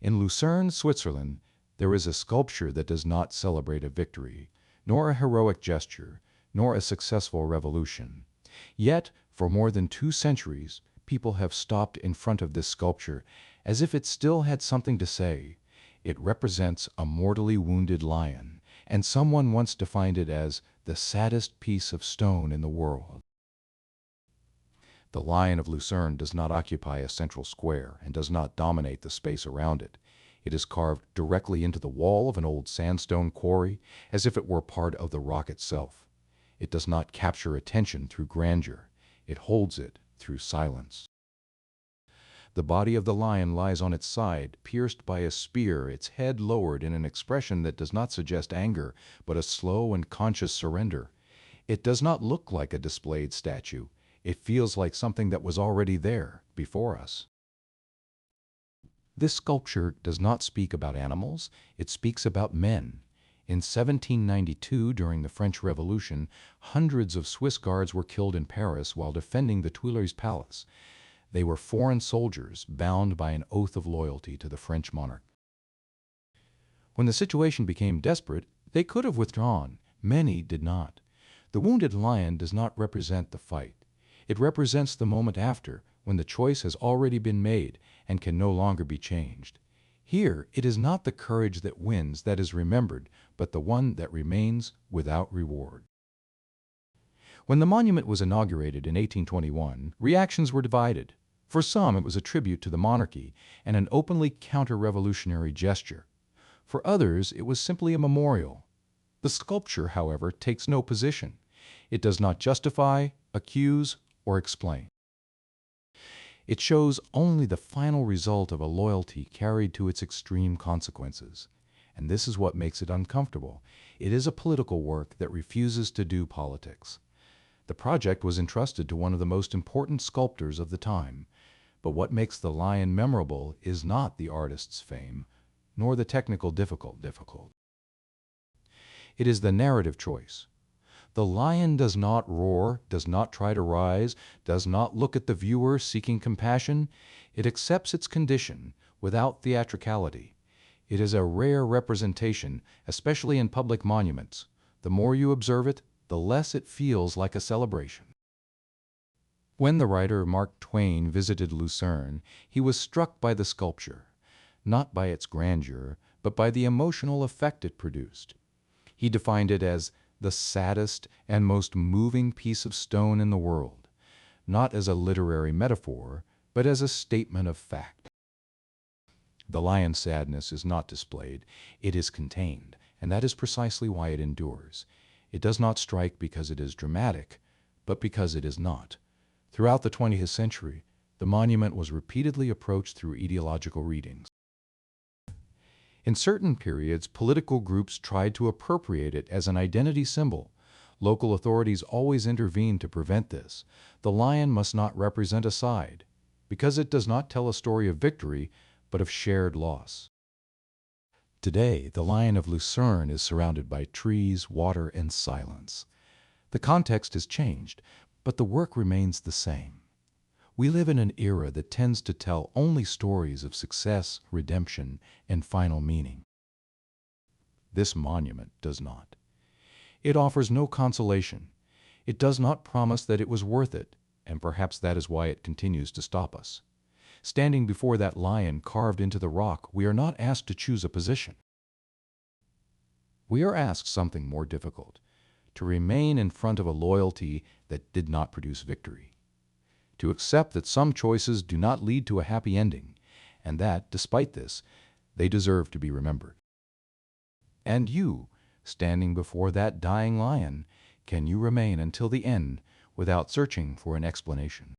In Lucerne, Switzerland, there is a sculpture that does not celebrate a victory, nor a heroic gesture, nor a successful revolution. Yet, for more than 2 centuries, people have stopped in front of this sculpture as if it still had something to say. It represents a mortally wounded lion, and someone once defined it as the saddest piece of stone in the world. The Lion of Lucerne does not occupy a central square and does not dominate the space around it. It is carved directly into the wall of an old sandstone quarry, as if it were part of the rock itself. It does not capture attention through grandeur. It holds it through silence. The body of the lion lies on its side, pierced by a spear, its head lowered in an expression that does not suggest anger, but a slow and conscious surrender. It does not look like a displayed statue. It feels like something that was already there, before us. This sculpture does not speak about animals, it speaks about men. In 1792, during the French Revolution, hundreds of Swiss guards were killed in Paris while defending the Tuileries Palace. They were foreign soldiers bound by an oath of loyalty to the French monarch. When the situation became desperate, they could have withdrawn. Many did not. The wounded lion does not represent the fight. It represents the moment after, when the choice has already been made and can no longer be changed. Here, it is not the courage that wins that is remembered, but the one that remains without reward. When the monument was inaugurated in 1821, reactions were divided. For some, it was a tribute to the monarchy and an openly counter-revolutionary gesture. For others, it was simply a memorial. The sculpture, however, takes no position. It does not justify, accuse, or explain. It shows only the final result of a loyalty carried to its extreme consequences. And this is what makes it uncomfortable. It is a political work that refuses to do politics. The project was entrusted to one of the most important sculptors of the time. But what makes the lion memorable is not the artist's fame, nor the technical difficult. It is the narrative choice. The lion does not roar, does not try to rise, does not look at the viewer seeking compassion. It accepts its condition without theatricality. It is a rare representation, especially in public monuments. The more you observe it, the less it feels like a celebration. When the writer Mark Twain visited Lucerne, he was struck by the sculpture, not by its grandeur, but by the emotional effect it produced. He defined it as the saddest and most moving piece of stone in the world, not as a literary metaphor, but as a statement of fact. The lion's sadness is not displayed, it is contained, and that is precisely why it endures. It does not strike because it is dramatic, but because it is not. Throughout the 20th century, the monument was repeatedly approached through ideological readings. In certain periods, political groups tried to appropriate it as an identity symbol. Local authorities always intervened to prevent this. The lion must not represent a side, because it does not tell a story of victory, but of shared loss. Today, the Lion of Lucerne is surrounded by trees, water, and silence. The context has changed, but the work remains the same. We live in an era that tends to tell only stories of success, redemption, and final meaning. This monument does not. It offers no consolation. It does not promise that it was worth it, and perhaps that is why it continues to stop us. Standing before that lion carved into the rock, we are not asked to choose a position. We are asked something more difficult, to remain in front of a loyalty that did not produce victory. To accept that some choices do not lead to a happy ending, and that, despite this, they deserve to be remembered. And you, standing before that dying lion, can you remain until the end without searching for an explanation?